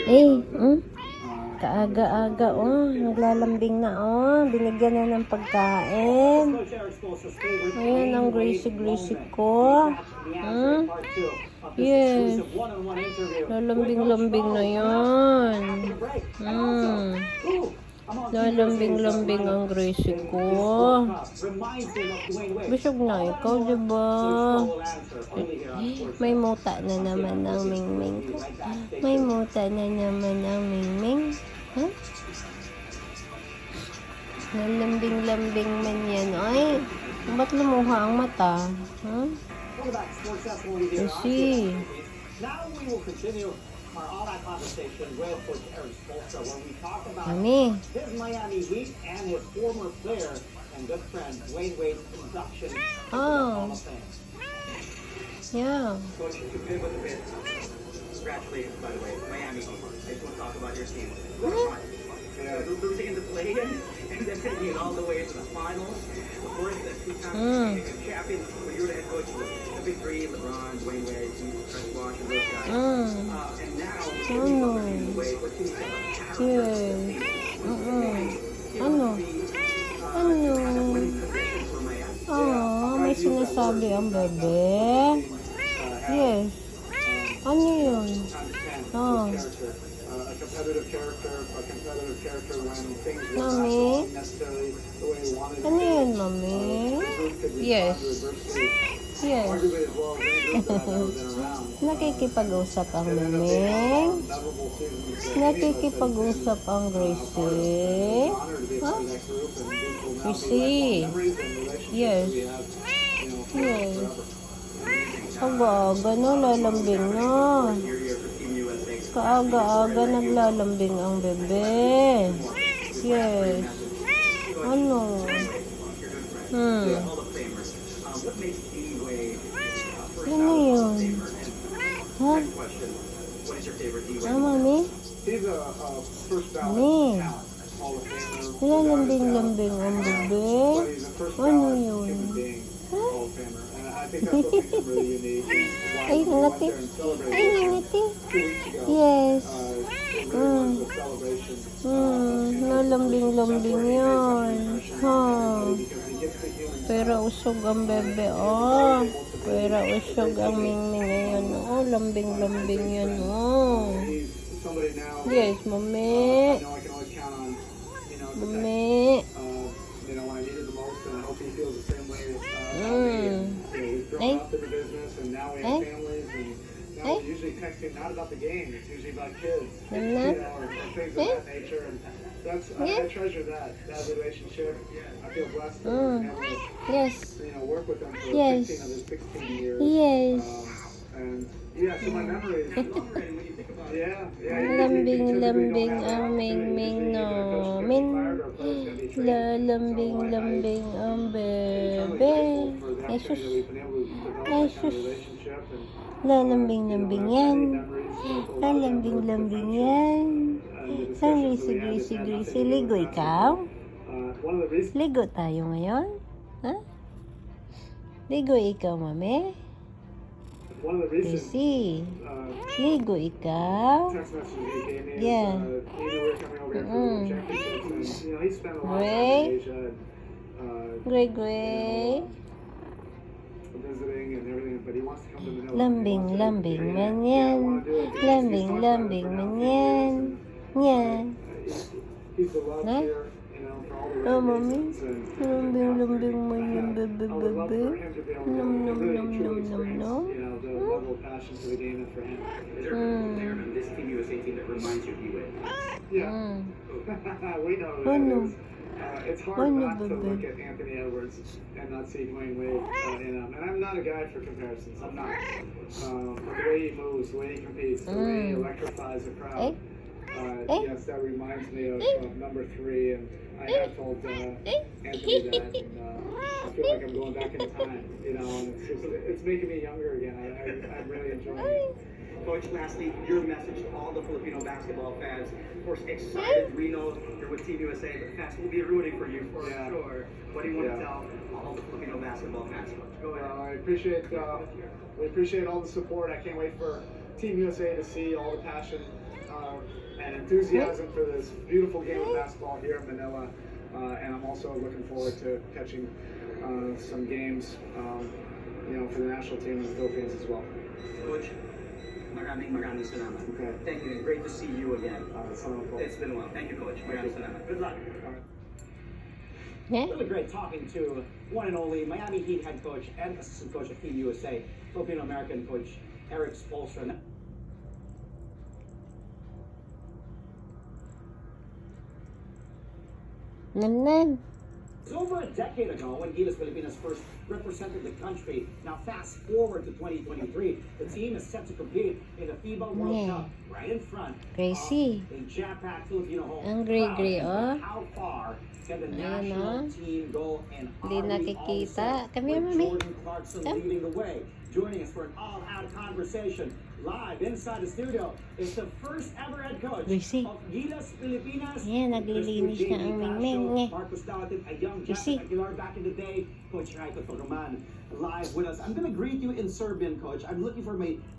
Eh, Kaaga-aga, oh. Naglalambing na, oh. Binigyan na ng pagkain. Ayan ang Gracie ko. Yes. Lalambing-lambing na yan. Lalambing-lambing ang Gracie ko. Busog na ikaw, diba? May muta na naman ang Mingming. May muta na naman ang Mingming. Huh? Lalambing-lambing man yan. Ay, ba't lumuha ang mata? Huh? Kasi Now we will continue our all-out conversation with Coach Erik Spoelstra when we talk about Mami. his Miami Heat and his former player and good friend Dwyane Wade's induction into the Hall of Fame. Yeah. Coach, to pivot a bit, congratulations, by the way, Miami Heat. I just want to talk about your team. Losing in the play-in, and then taking it all the way into the finals. Of course, the two-time champion, when you were the head coach, the big three, LeBron, Dwyane Wade, Chris Bosh, and those guys. And now, in the way, what teams have a Yes. Ano? May sinasabi ang bebe. Yes. Ano yun? A competitive character when things were not Mami? necessarily the way he wanted. Ano yun, Mami? Yes. Yes. Arguably as well as any group that I've ever been around. Nakikipag-usap ang Miming. Memorable seasons. Nakikipag-usap ang Gracie. Huh? Gracie. Yes. Yes. Aga-aga na, lalambing na. Kaaga-aga naglalambing ang bebe. Yes. Ano? Ano yun? Ha? Mami? He's a first ballot Mami? Hall of Famer. Nilalambing-lambing ang bebe? But he's a first Ano ballot yun? human being Hall of Famer. And I think that's what makes him really unique. Why Ay, he went nangati. there and celebrated Ay, nangati. 2 weeks ago. Yes. It really was a celebration. Nalambing-lambing yan. Ha? Because he gets the human Pero usog ang bebe, oh. Pero usog ang Mingming ngayon, oh. Lambing-lambing yan, oh. He's somebody now. Yes, I Mami. know I can always count on, the Mami. when I needed the most, and I hope he feels the same way about me. And, we've grown up in the business, and now we have families, and now we're usually texting not about the game, it's usually about kids, or things of that nature, and that's, I treasure that relationship. I feel blessed that I've been able to, Yes. work with them for Yes. 15 of his 16 years. Yes. And yeah, so my memories. Lambing-lambing ang Mingming namin. Lalambing-lambing ang bebe. Ay, sus. Ay, sus. Lalambing-lambing yan. Lalambing-lambing yan. Saan Gracie? Ligo ikaw? Ligo tayo ngayon? Ha? Ligo ikaw, Mami? Gracie. Ligo ikaw? Yeah. Gray. Lambing man yan. Lambing man yan. Yan. Ha? Oh, Mami. Lambing mo yung bebe. Nom. This Team USA team that reminds you of you. Yeah. We know who Ano? that is. It's hard not to look at Anthony Edwards and not see Dwyane Wade in him. And I'm not a guy for comparisons. I'm not. But the way he moves, the way he competes, the way he electrifies a crowd. Yes, that reminds me of number 3, and I have told Anthony that, and I feel like I'm going back in time, and it's making me younger again. I'm really enjoying it. Coach, lastly, your message to all the Filipino basketball fans. Of course, excited. We know you're with Team USA, but fans will be rooting for you for sure. What do you want to tell all the Filipino basketball fans? Go ahead. We appreciate all the support. I can't wait for Team USA to see all the passion and enthusiasm for this beautiful game of basketball here in Manila. And I'm also looking forward to catching some games, for the national team in the Philippines as well. Coach, maraming salamat. Okay. Thank you, and great to see you again. Salamat po. It's been a while. Thank you, Coach. Maraming salamat. Good luck. Yeah? Really great talking to one and only Miami Heat head coach and assistant coach of Team USA, Filipino-American coach Eric Spoelstra. Nanan. It's over a decade ago when Gilas Pilipinas first represented the country. Now fast forward to 2023, the team is set to compete in the FIBA World Yeah. Cup right in front Crazy. of a jam-packed Filipino home Ang gray-gray, crowd. oh. How far can the Ayan, national oh. team go, and Hindi are we all nakikita. set? Come With here, Mami. Jordan Clarkson Come. leading the way. Joining us for an all-out conversation live inside the studio is the first ever head coach Lucy. of Gilas Pilipinas. Ayan, naglilinis na ang mingming. Marcos Dawatin, a young Lucy. Jack Aguilar back in the day. Coach Raito Togaman live with us. I'm going to greet you in Serbian, Coach. I'm looking for my